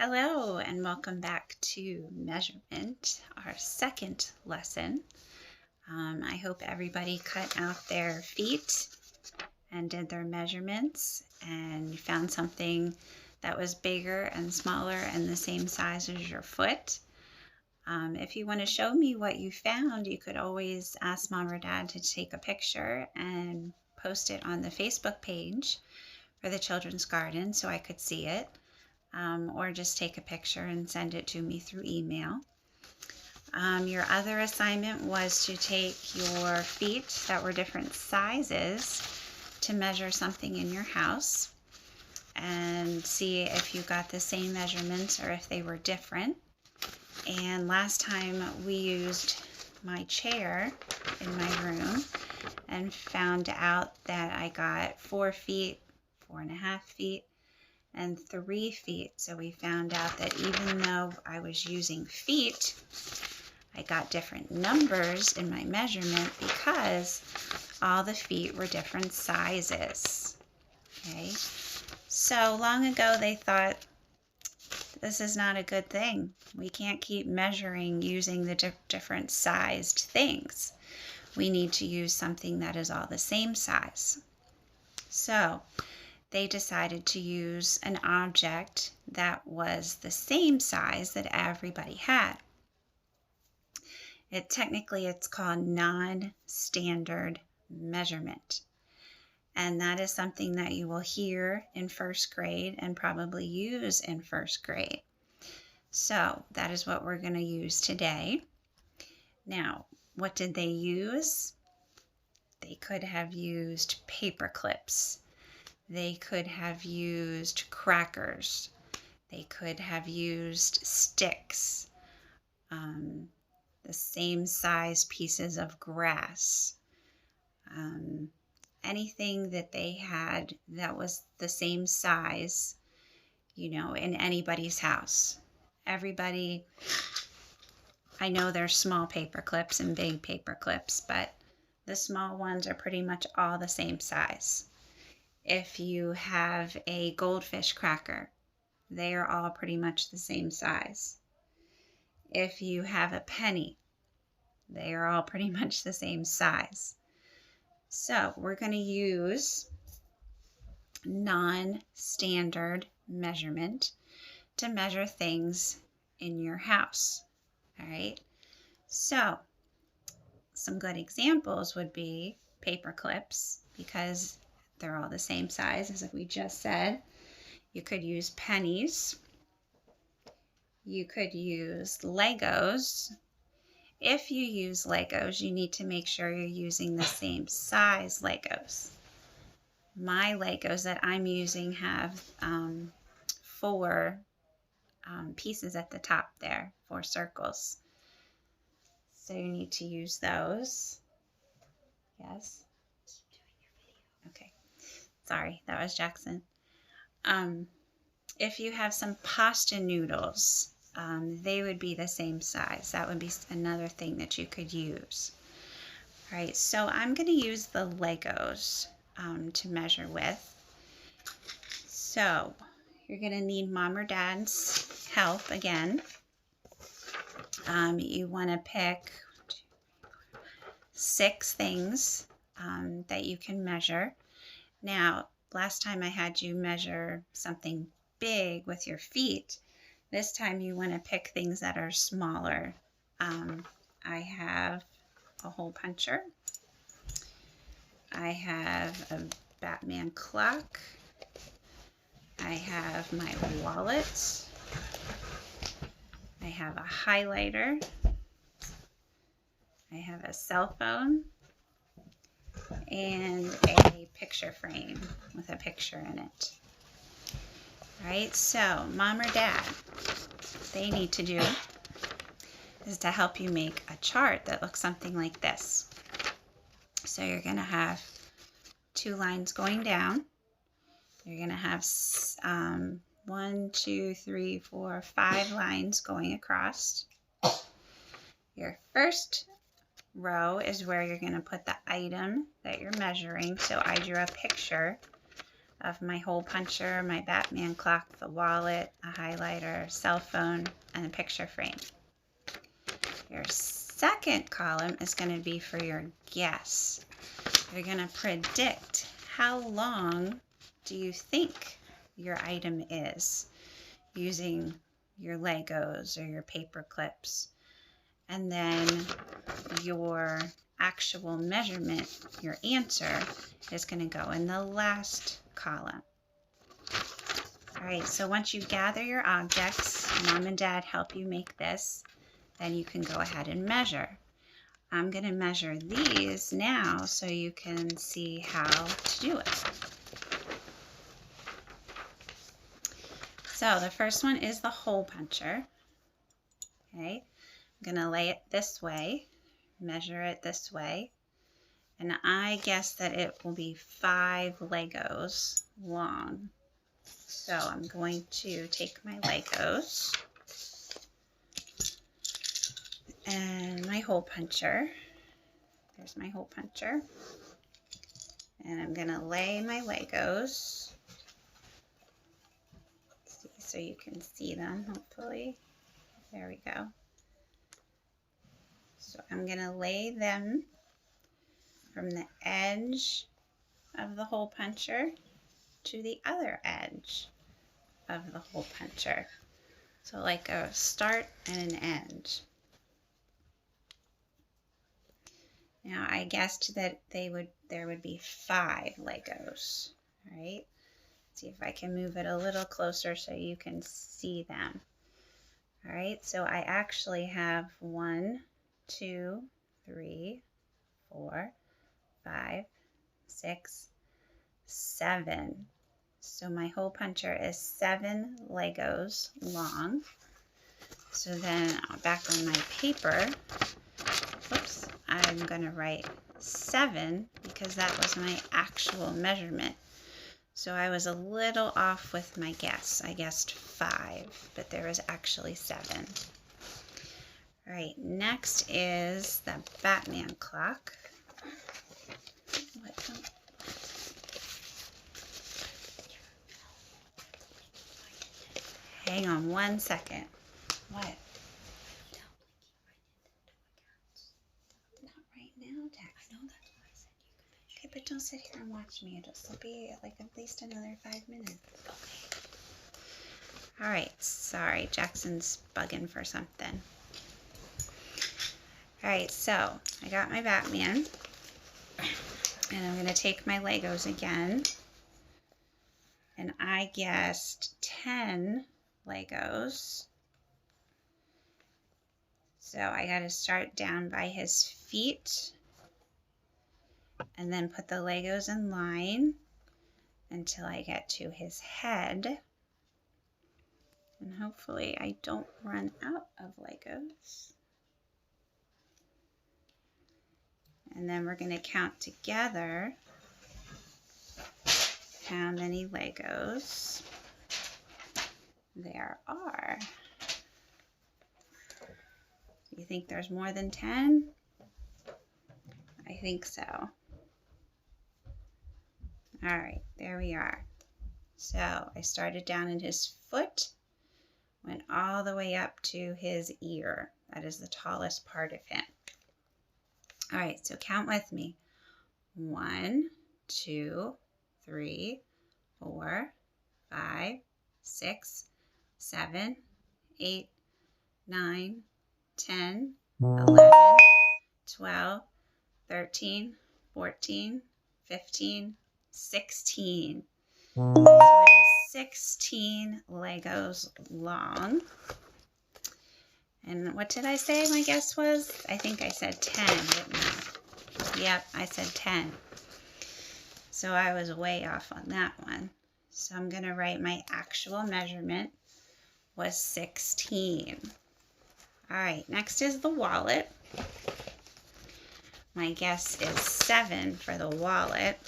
Hello and welcome back to measurement, our second lesson. I hope everybody cut out their feet and did their measurements and found something that was bigger and smaller and the same size as your foot. If you want to show me what you found, you could always ask Mom or Dad to take a picture and post it on the Facebook page for the Children's Garden so I could see it. Or just take a picture and send it to me through email. Your other assignment was to take your feet that were different sizes to measure something in your house and see if you got the same measurements or if they were different. And last time we used my chair in my room and found out that I got 4 feet, 4.5 feet, and 3 feet. So we found out that even though I was using feet, I got different numbers in my measurement because all the feet were different sizes. Okay, so long ago they thought this is not a good thing. We can't keep measuring using the different sized things. We need to use something that is all the same size. So they decided to use an object that was the same size that everybody had. Technically it's called non-standard measurement. And that is something that you will hear in first grade and probably use in first grade. So that is what we're going to use today. Now, what did they use? They could have used paper clips. They could have used crackers. They could have used sticks, the same size pieces of grass, anything that they had that was the same size, in anybody's house. Everybody, I know there's small paper clips and big paper clips, but the small ones are pretty much all the same size. If you have a goldfish cracker, they are all pretty much the same size. If you have a penny, they are all pretty much the same size. So we're going to use non-standard measurement to measure things in your house. All right. So some good examples would be paper clips because they're all the same size as we just said. You could use pennies. You could use Legos. If you use Legos, you need to make sure you're using the same size Legos. My Legos that I'm using have 4 pieces at the top there, 4 circles. So you need to use those. Yes? Okay. Sorry, that was Jackson. If you have some pasta noodles, they would be the same size. That would be another thing that you could use. All right, so I'm going to use the Legos to measure with. So you're going to need Mom or Dad's help again. You want to pick 6 things that you can measure. Now, last time I had you measure something big with your feet. This time you want to pick things that are smaller. I have a hole puncher. I have a Batman clock. I have my wallet. I have a highlighter. I have a cell phone and a picture frame with a picture in it. All right, so Mom or Dad, they need to do is to help you make a chart that looks something like this. So you're going to have 2 lines going down. You're going to have 1, 2, 3, 4, 5 lines going across. Your first row is where you're going to put the item that you're measuring. So I drew a picture of my hole puncher, my Batman clock, the wallet, a highlighter, cell phone, and a picture frame. Your second column is going to be for your guess. You're going to predict how long do you think your item is using your Legos or your paper clips. And then your actual measurement, your answer, is going to go in the last column. All right, so once you gather your objects, Mom and Dad help you make this, then you can go ahead and measure. I'm going to measure these now so you can see how to do it. So the first one is the hole puncher. Okay, I'm going to lay it this way, measure it this way, and I guess that it will be 5 Legos long. So I'm going to take my Legos and my hole puncher. There's my hole puncher. And I'm going to lay my Legos so you can see them, hopefully. There we go. So I'm going to lay them from the edge of the hole puncher to the other edge of the hole puncher. So like a start and an end. Now I guessed that there would be 5 Legos. All right. See if I can move it a little closer so you can see them. All right, so I actually have 1, 2, 3, 4, 5, 6, 7. So my hole puncher is 7 Legos long. So then back on my paper, whoops, I'm going to write 7 because that was my actual measurement. So I was a little off with my guess. I guessed 5, but there was actually 7. All right, next is the Batman clock. Hang on 1 second. What? Not right now, Jackson. I know that's what I said. Okay, but don't sit here and watch me. It'll be like at least another 5 minutes. Okay. All right, sorry, Jackson's bugging for something. All right, so I got my Batman, and I'm gonna take my Legos again, and I guessed 10 Legos. So I gotta start down by his feet, and then put the Legos in line until I get to his head. And hopefully I don't run out of Legos. And then we're going to count together how many Legos there are. Do you think there's more than 10? I think so. All right, there we are. So I started down in his foot, went all the way up to his ear. That is the tallest part of him. All right, so count with me. 1, 2, 3, 4, 5, 6, 7, 8, 9, 10, 11, 12, 13, 14, 15, 16. So it is 16 Legos long. And what did I say my guess was? I think I said 10, didn't I? Yep, I said 10. So I was way off on that one. So I'm going to write my actual measurement was 16. All right, next is the wallet. My guess is 7 for the wallet.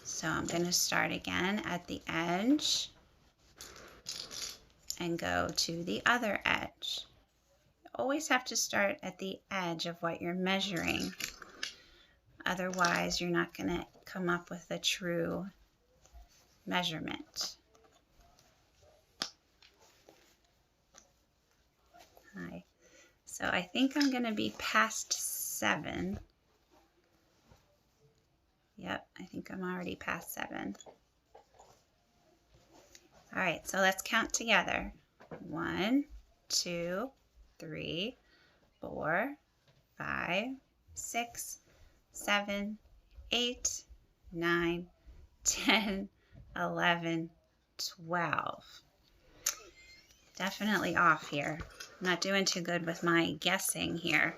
So I'm going to start again at the edge and go to the other edge. You always have to start at the edge of what you're measuring. Otherwise, you're not going to come up with a true measurement. Hi. So I think I'm going to be past 7. Yep, I think I'm already past 7. All right, so let's count together. 1, 2, 3, 4, 5, 6, 7, 8, 9, 10, 11, 12. Definitely off here. I'm not doing too good with my guessing here.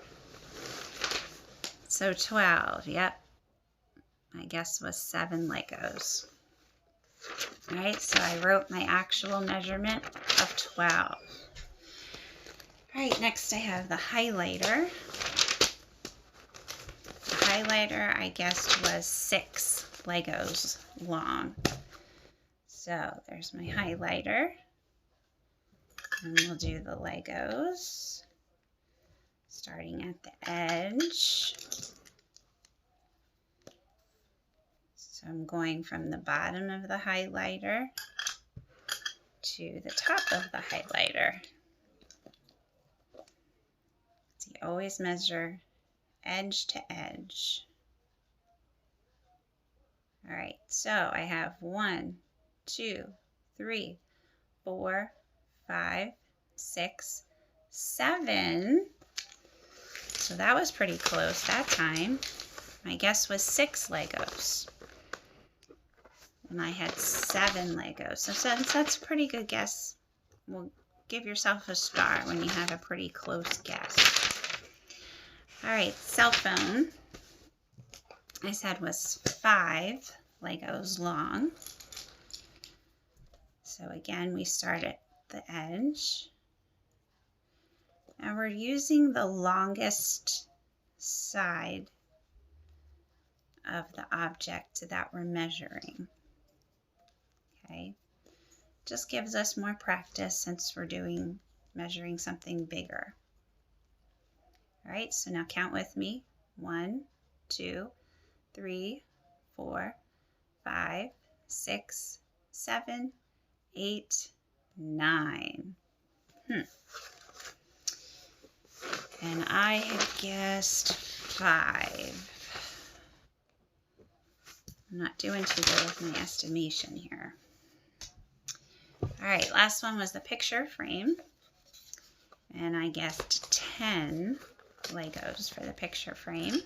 So 12, yep. My guess was 7 Legos. All right, so I wrote my actual measurement of 12. All right, next I have the highlighter. The highlighter I guessed was 6 Legos long. So there's my highlighter. And we'll do the Legos, starting at the edge. So I'm going from the bottom of the highlighter to the top of the highlighter. So you always measure edge to edge. All right, so I have 1, 2, 3, 4, 5, 6, 7. So that was pretty close that time. My guess was 6 Legos. And I had 7 Legos. So since that's a pretty good guess, we'll give yourself a star when you have a pretty close guess. All right, cell phone, I said was 5 Legos long. So again, we start at the edge. And we're using the longest side of the object that we're measuring. Okay, just gives us more practice since we're measuring something bigger. All right, so now count with me. 1, 2, 3, 4, 5, 6, 7, 8, 9. And I had guessed 5. I'm not doing too good with my estimation here. All right, last one was the picture frame. And I guessed 10 Legos for the picture frame.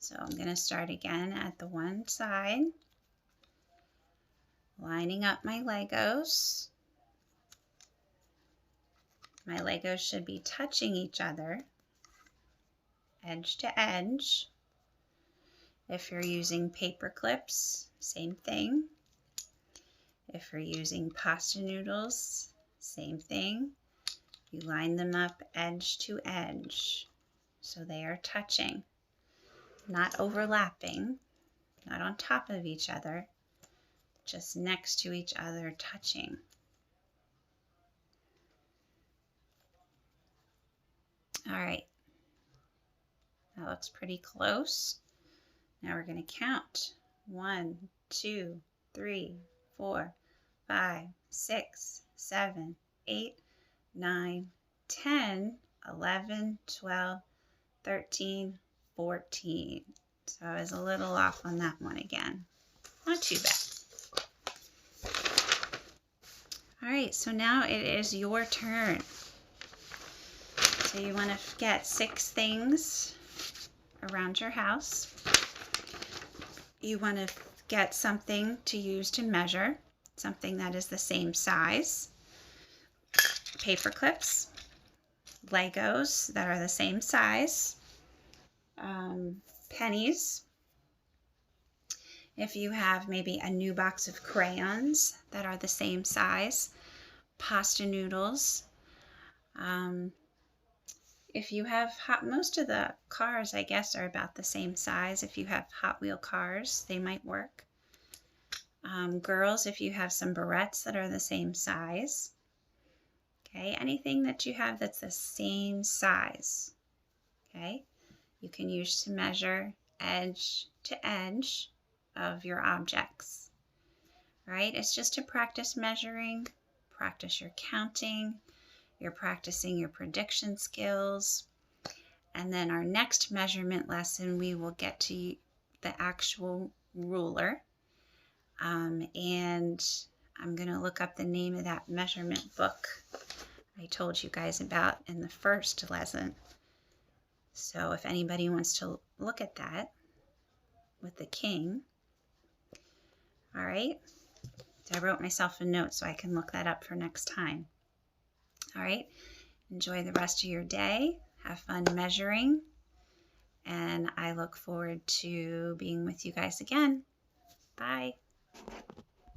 So I'm going to start again at the one side, lining up my Legos. My Legos should be touching each other, edge to edge. If you're using paper clips, same thing. If you're using pasta noodles, same thing. You line them up edge to edge so they are touching, not overlapping, not on top of each other, just next to each other touching. All right, that looks pretty close. Now we're going to count. 1, 2, 3, 4, 5, 6, 7, 8, 9, 10, 11, 12, 13, 14. So I was a little off on that one again. Not too bad. All right, so now it is your turn. So you want to get 6 things around your house. You want to get something to use to measure, something that is the same size. Paper clips, Legos that are the same size, pennies. If you have maybe a new box of crayons that are the same size, pasta noodles. If you have most of the cars, I guess, are about the same size. If you have Hot Wheel cars, they might work. Girls, if you have some barrettes that are the same size. Okay, anything that you have that's the same size. Okay, you can use to measure edge to edge of your objects. Right? It's just to practice measuring, practice your counting, you're practicing your prediction skills. And then our next measurement lesson, we will get to the actual ruler. And I'm going to look up the name of that measurement book I told you guys about in the first lesson. So if anybody wants to look at that with the king. All right. I wrote myself a note so I can look that up for next time. All right. Enjoy the rest of your day. Have fun measuring. And I look forward to being with you guys again. Bye.